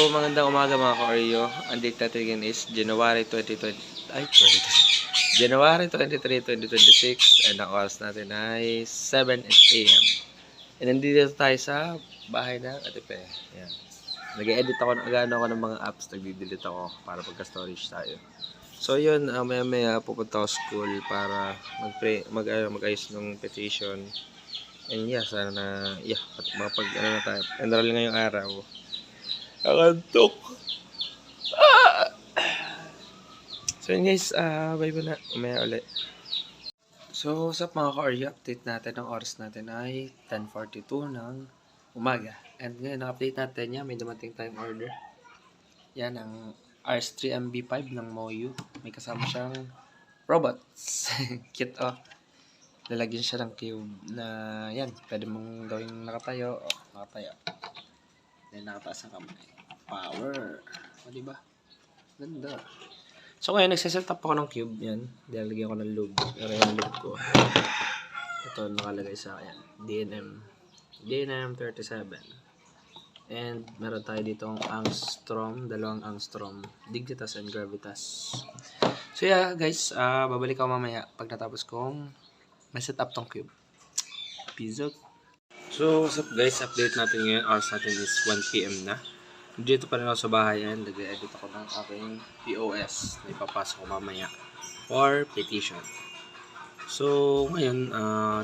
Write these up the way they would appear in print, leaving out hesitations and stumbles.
magandang umaga mga ka-Oreo. Ang date natin ngayon is January 23, 2026 and ang oras natin ay 7 AM. And nandito tayo sa bahay ng Ate Pe. Yan. Nag-edit ako ng mga apps, nagdi-delete ako para pagka-storage tayo. So yun, maya pupunta ako school para mag-ayos ng petition. And yeah, sana na, na tayo. Enroll ngayong araw. Akantok. So yun guys, bye na. Umaya ulit. So, sa mga ka-Oreo, update natin ang oras natin ay 10:42 ng umaga. And ngayon, update natin yan. May dumating tayong order. Yan, ang RS3MB5 ng Moyu. May kasama siyang robots. Cute, oh. Lalagyan siya ng cube na, yan, pwede mong gawing nakatayo. Oh, nakatayo. Then, nakataas ang kamay. Power. O, diba? Ganda. So, ngayon, nagsiset up ako ng cube. Yan. Lalagyan ko ng lube. Pero yung lube ko. Ito, nakalagay sa akin. DNM 37. And, meron tayo dito ang angstrom. Dalawang angstrom. Dignitas and gravitas. So, yeah, guys. Babalik ako mamaya pag natapos kong ma-set up tong cube. Peace out. So, what's up guys? Update natin ngayon. Oras natin is 1 PM na. Dito pa rin ako sa bahay yan. Nag-edit ako ng aking POS na ipapasok ko mamaya for petition. So, ngayon,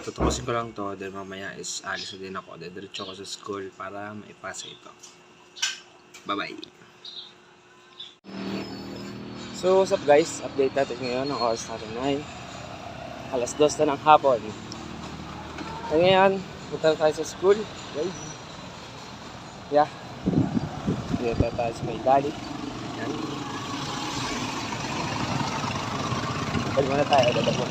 tutukusin ko lang to. Then mamaya is alis na din ako. Then diretso ako sa school para maipasa ito. Bye-bye! So, what's up guys? Update natin ngayon. Ang oras natin ay alas 2 na ng hapon. So, ngayon, punta tayo sa school. Okay. Yeah. Dito tayo sa may dali. Yan. Pwede muna tayo. Dadabo.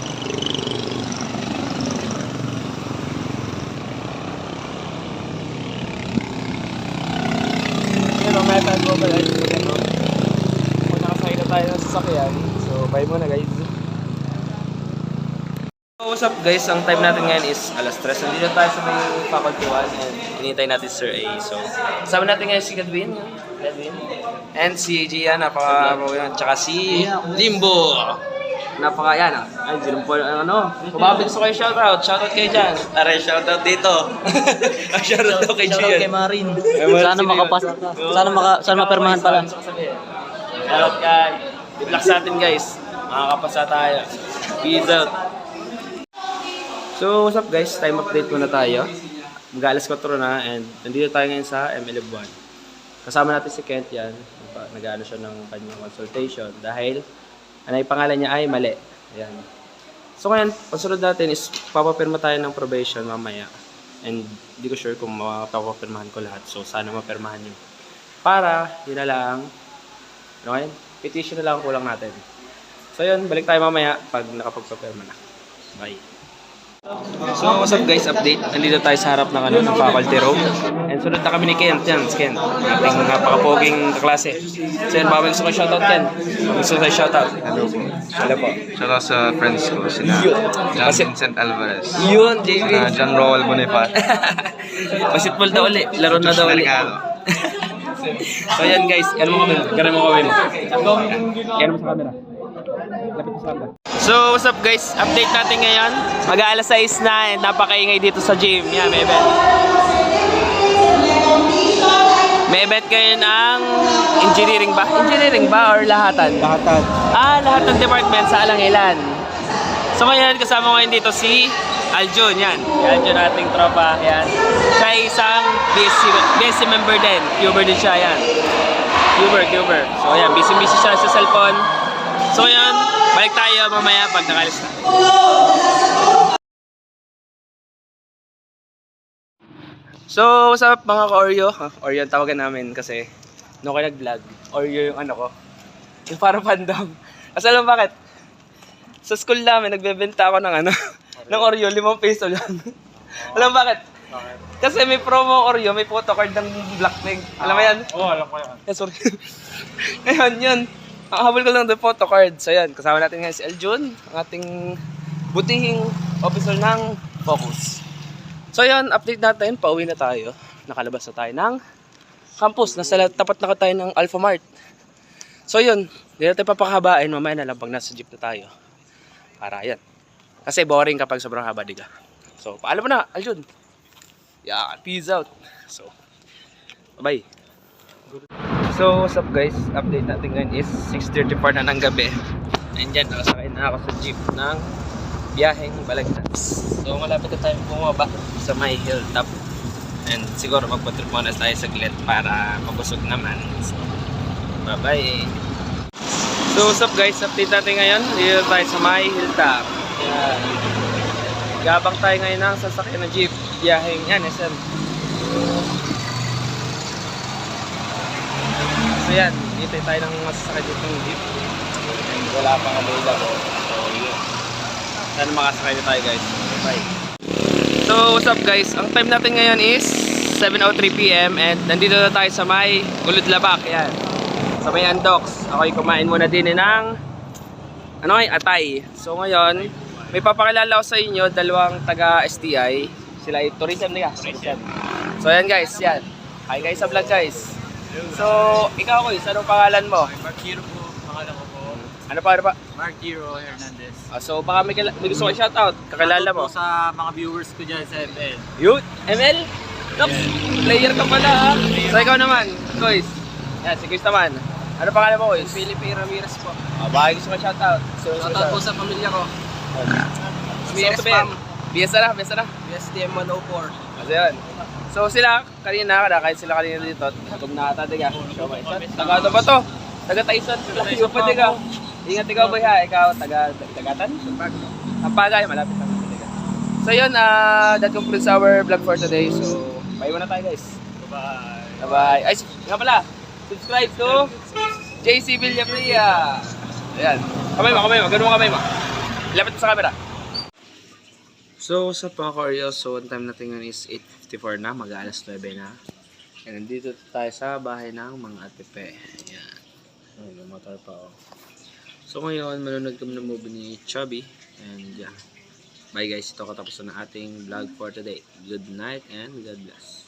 Yan o, may tayo mo pala. Kung nakasakay na tayo ng sasakyan. So, bye muna guys. So, what's up guys? Ang time natin ngayon is alas 3. Nandito tayo sa may faculty 1 and hinihintay natin Sir A. So, kasama natin ngayon si Gadwin. And si Gian, tsaka si Limbo. Yan ah. Ay, Limbo, kumabit ko kayo shoutout. Shoutout kayo dyan. Aray, shoutout dito. Shoutout kay Gian. Shoutout kay Marin. Sana makapasa. Sana mapermahan pala. Shoutout kay. Good luck sa atin guys. Makakapasa tayo. Peace out. So, what's up guys? Time update muna tayo. Mag-alas 4 na and nandito tayo ngayon sa ML1. Kasama natin si Kent yan. Nag-ano siya ng kanyang consultation dahil ang pangalan niya ay mali. Ayan. So ngayon, pagsunod natin is papapirma tayo ng probation mamaya. And hindi ko sure kung mapapapirmahan ko lahat. So sana mapirmahan nyo. Para, yun na lang. Ano ngayon? Petition na lang kulang natin. So yun, balik tayo mamaya pag nakapagpapirma na. Bye. So, what's up guys? Update. Nandito tayo sa harap ng faculty room. And sunod na kami ni Kent. Yan, si Kent. Ating napakapoging kaklase. So yan, baka gusto ko shoutout Kent. Gusto ko shoutout. Hello po. Hello po. Shoutout sa friends ko, sina John Vincent Alvarez. Yun, JV. John Roel Bonifacio. Basketball daw ulit. Laro na daw ulit. So yan guys, yan mo kami. Ganun mo kami. Yan mo sa camera. Lapit mo sa camera. So, what's up guys? Update natin ngayon. Mag-aalas 6 na and napakaingay dito sa gym. Yan, may event. May event kayo ng engineering ba? Engineering ba or lahatan? Lahatan. Lahat ng department sa Alangilan. So, ngayon kasama ko ngayon dito si Aljun. Yan. Si Aljun nating tropa. Yan. Siya ay isang BSc member din. Cuber din siya. Yan. Cuber. So, yan. Busy siya sa cellphone. So, yan. Balik tayo mamaya pag nakalis na. So, what's up mga ka-Oreo? Oreo ang tawagan namin kasi no kayo nag-vlog. Oreo yung ano ko. Yung parang fandom. Kasi alam bakit? Sa school namin, nagbebenta ako ng ng Oreo, 5 peso lang. Alam bakit? Kasi may promo Oreo, may photocard ng Blackpink. Alam mo yan? Oo, alam ko yan. Sorry. Ngayon, yun. Ang habol ko lang ng photocard. So yan, kasama natin ngayon si Aljun, ang ating butihing officer ng Focus. So yan, update natin, pauwi na tayo. Nakalabas na tayo ng campus. Nasa tapat na tayo ng Alpha Mart. So yun, hindi natin papakahabain. Mamaya na lang pag nasa jeep na tayo. Para yan. Kasi boring kapag sobrang haba, diga. So, paalam mo na, Aljun. Yeah, peace out. So, bye. So, what's up guys? Update natin ngayon is 6:34 na ng gabi. Nandyan, nakasakay na ako sa jeep ng biyaheng Balagtas. So, malapit na tayo bumaba sa may hilltop. And siguro magpatrip muna tayo saglit para mabusog naman. So, bye-bye. So, what's up guys? Update natin ngayon. Dito tayo sa may hilltop. Yan. Gabang tayo ngayon ng sasakyan ng jeep. Biyaheng yan, SM. So yan, dito tayo ng masasakay dito ng jeep. And wala pang available. So yun. Sana makasakay na tayo guys. Bye. So what's up guys? Ang time natin ngayon is 7:03 PM and nandito na tayo sa may Gulod Labak. Yan. Sa may Andox. Ako'y kumain muna din ng atay. So ngayon, may papakilala ko sa inyo, dalawang taga STI. Sila ay tourism nila. So ayan guys, yan. Hi guys sa vlog guys. So, ikaw Kuis, anong pangalan mo? Mark Hero po, pangalan ko po. Ano pa? Mark Hero Hernandez. So baka may gusto ko shoutout, kakilala mo. Po sa mga viewers ko dyan sa ML. Yun, ML? Nops, player ka pala ha. So ikaw naman, Kuis. Yan, si Kuis naman. Ano pangalan mo Kuis? Felipe Ramirez po. Baka gusto ko shoutout. So, Shoutout po sa pamilya ko. BS Spam. BS na. BSTM 104. Kasi yun. So sila, kahit sila kanina dito, tug na ata, diga. Taga ano ba to? Taga Tyson. Layo pa, diga. Ingat ikaw, boy ha. Ikaw, tagatan? Hampagay, malapit lang. Diga. So yun, that concludes our vlog for today. So, bye muna tayo guys. Bye-bye. Bye-bye. Ay, nga pala, subscribe to JC Villapria. Ayan. Kamay mo. Ganun kamay mo. Lapit mo sa camera. So, sa mga ka-Oreo, so ang time natin ngayon is 8:54 na, mag-alas 9 na. And nandito tayo sa bahay ng mga atipe. Ayan. Ay, may motor pa ako. So ngayon, manonood kami ng movie ni Chubby. And yeah. Bye guys, ito katapos na ating vlog for today. Good night and God bless.